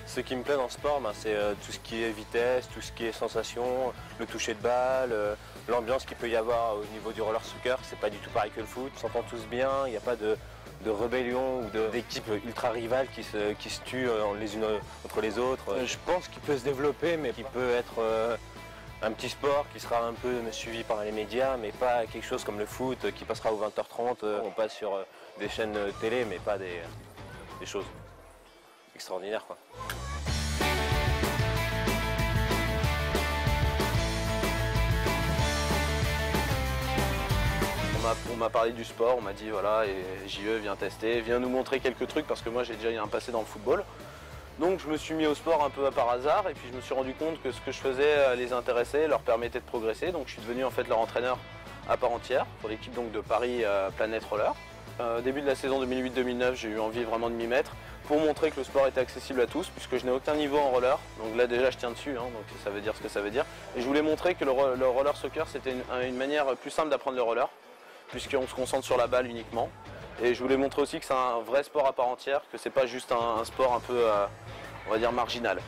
Ce qui me plaît dans le sport, c'est tout ce qui est vitesse, tout ce qui est sensation, le toucher de balle, l'ambiance qu'il peut y avoir au niveau du roller soccer. C'est pas du tout pareil que le foot, on s'entend tous bien, il n'y a pas de rébellion ou d'équipes ultra rivales qui se tuent les unes contre les autres. Je pense qu'il peut se développer, mais qu'il peut être un petit sport qui sera un peu suivi par les médias, mais pas quelque chose comme le foot qui passera aux 20h30. On passe sur des chaînes télé, mais pas des choses extraordinaires, quoi. On m'a parlé du sport, on m'a dit voilà, et JE viens tester, viens nous montrer quelques trucs parce que moi j'ai déjà eu un passé dans le football. Donc je me suis mis au sport un peu par hasard et puis je me suis rendu compte que ce que je faisais les intéressait, leur permettait de progresser. Donc je suis devenu en fait leur entraîneur à part entière pour l'équipe de Paris Planète Roller. Début de la saison 2008-2009, j'ai eu envie vraiment de m'y mettre pour montrer que le sport était accessible à tous puisque je n'ai aucun niveau en roller. Donc là déjà je tiens dessus, hein, donc ça veut dire ce que ça veut dire. Et je voulais montrer que le roller soccer c'était une manière plus simple d'apprendre le roller, puisqu'on se concentre sur la balle uniquement. Et je voulais montrer aussi que c'est un vrai sport à part entière, que c'est pas juste un sport un peu, on va dire, marginal.